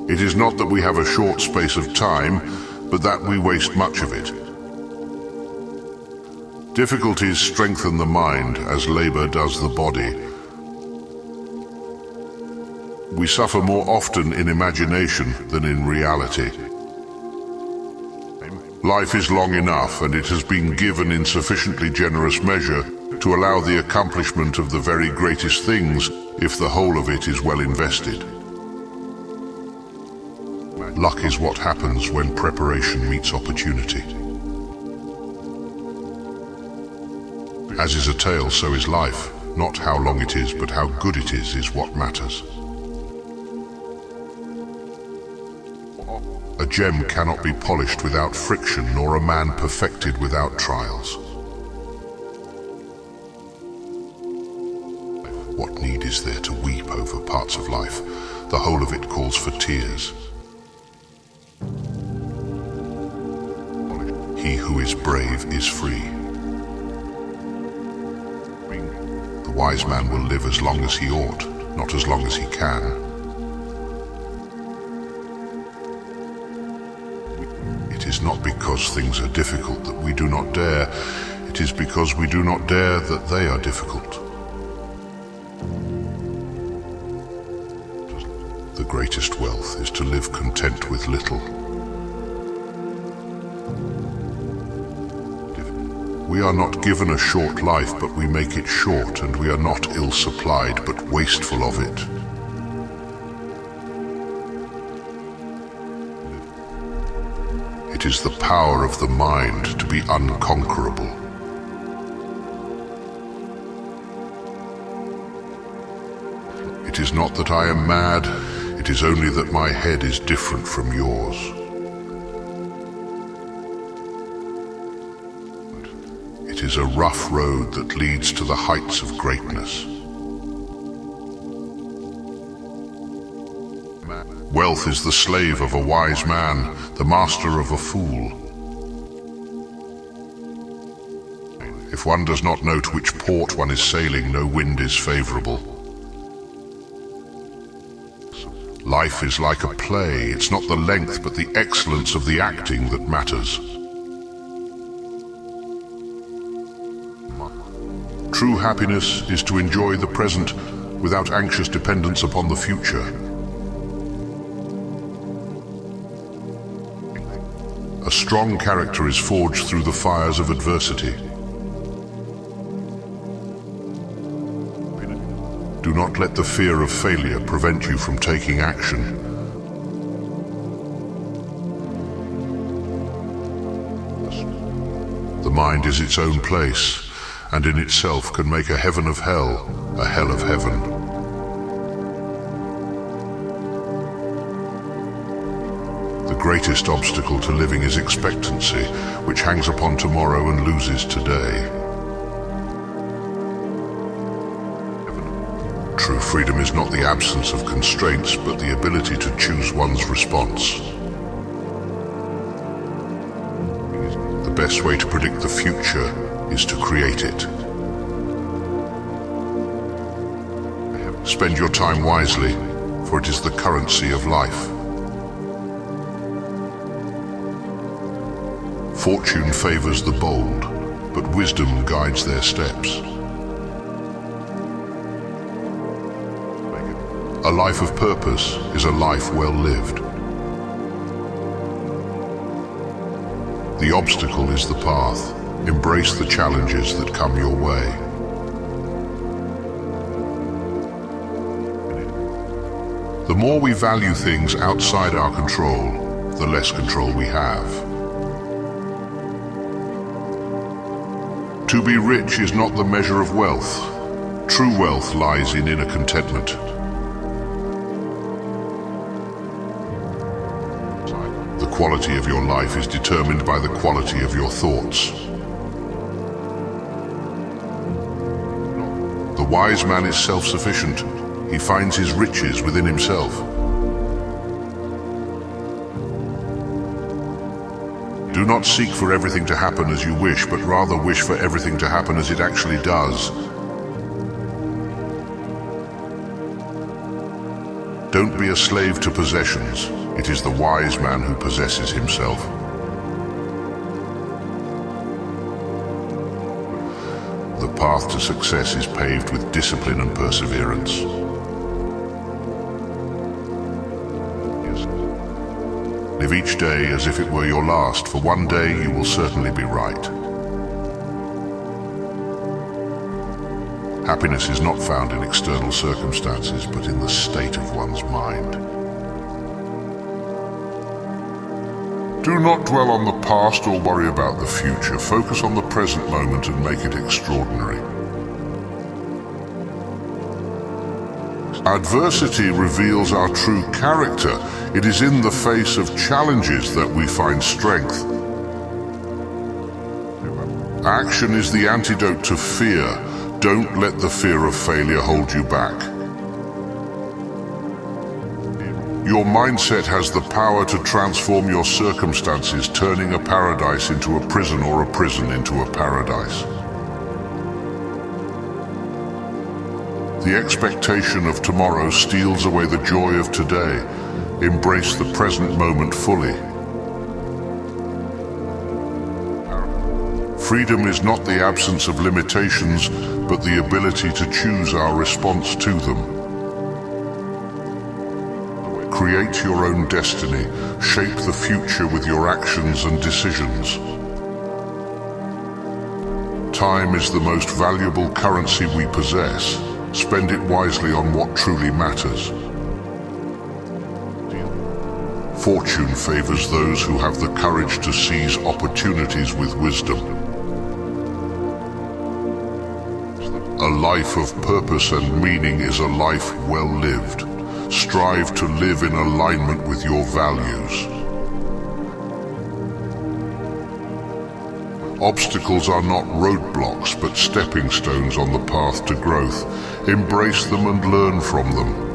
It is not that we have a short space of time, but that we waste much of it. Difficulties strengthen the mind as labor does the body. We suffer more often in imagination than in reality. Life is long enough, and it has been given in sufficiently generous measure to allow the accomplishment of the very greatest things if the whole of it is well invested. Luck is what happens when preparation meets opportunity. As is a tale, so is life. Not how long it is, but how good it is what matters. A gem cannot be polished without friction, nor a man perfected without trials. What need is there to weep over parts of life? The whole of it calls for tears. He who is brave is free. The wise man will live as long as he ought, not as long as he can. It is not because things are difficult that we do not dare. It is because we do not dare that they are difficult. The greatest wealth is to live content with little. We are not given a short life, but we make it short, and we are not ill-supplied, but wasteful of it. It is the power of the mind to be unconquerable. It is not that I am mad, it is only that my head is different from yours. It is a rough road that leads to the heights of greatness. Wealth is the slave of a wise man, the master of a fool. If one does not know to which port one is sailing, no wind is favorable. Life is like a play. It's not the length, but the excellence of the acting that matters. True happiness is to enjoy the present without anxious dependence upon the future. A strong character is forged through the fires of adversity. Do not let the fear of failure prevent you from taking action. The mind is its own place, and in itself can make a heaven of hell, a hell of heaven. The greatest obstacle to living is expectancy, which hangs upon tomorrow and loses today. True freedom is not the absence of constraints, but the ability to choose one's response. The best way to predict the future is to create it. Spend your time wisely, for it is the currency of life. Fortune favors the bold, but wisdom guides their steps. A life of purpose is a life well lived. The obstacle is the path. Embrace the challenges that come your way. The more we value things outside our control, the less control we have. To be rich is not the measure of wealth. True wealth lies in inner contentment. The quality of your life is determined by the quality of your thoughts. The wise man is self-sufficient. He finds his riches within himself. Do not seek for everything to happen as you wish, but rather wish for everything to happen as it actually does. Don't be a slave to possessions. It is the wise man who possesses himself. The path to success is paved with discipline and perseverance. Live each day as if it were your last, for one day you will certainly be right. Happiness is not found in external circumstances, but in the state of one's mind. Do not dwell on the past or worry about the future. Focus on the present moment and make it extraordinary. Adversity reveals our true character. It is in the face of challenges that we find strength. Action is the antidote to fear. Don't let the fear of failure hold you back. Your mindset has the power to transform your circumstances, turning a paradise into a prison or a prison into a paradise. The expectation of tomorrow steals away the joy of today. Embrace the present moment fully. Freedom is not the absence of limitations, but the ability to choose our response to them. Create your own destiny. Shape the future with your actions and decisions. Time is the most valuable currency we possess. Spend it wisely on what truly matters. Fortune favors those who have the courage to seize opportunities with wisdom. A life of purpose and meaning is a life well lived. Strive to live in alignment with your values. Obstacles are not roadblocks, but stepping stones on the path to growth. Embrace them and learn from them.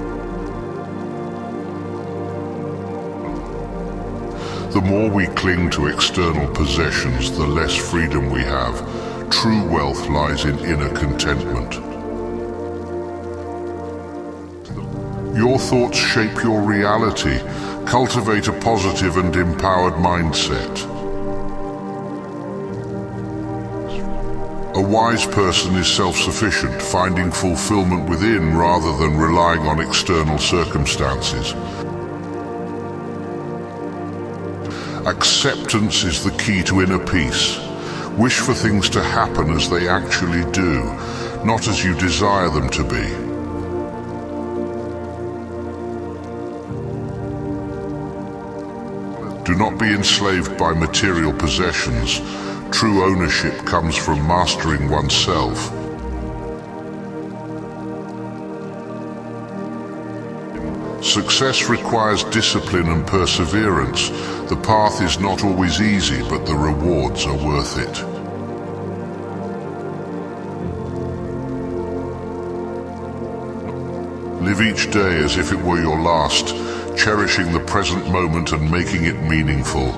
The more we cling to external possessions, the less freedom we have. True wealth lies in inner contentment. Your thoughts shape your reality. Cultivate a positive and empowered mindset. A wise person is self-sufficient, finding fulfillment within rather than relying on external circumstances. Acceptance is the key to inner peace. Wish for things to happen as they actually do, not as you desire them to be. Do not be enslaved by material possessions. True ownership comes from mastering oneself. Success requires discipline and perseverance. The path is not always easy, but the rewards are worth it. Live each day as if it were your last, cherishing the present moment and making it meaningful.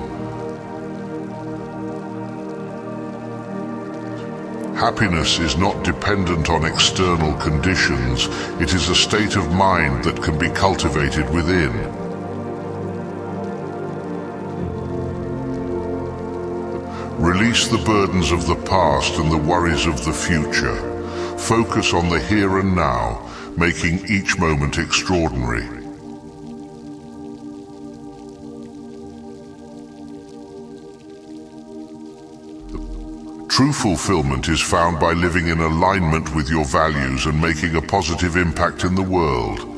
Happiness is not dependent on external conditions. It is a state of mind that can be cultivated within. Release the burdens of the past and the worries of the future. Focus on the here and now, making each moment extraordinary. True fulfillment is found by living in alignment with your values and making a positive impact in the world.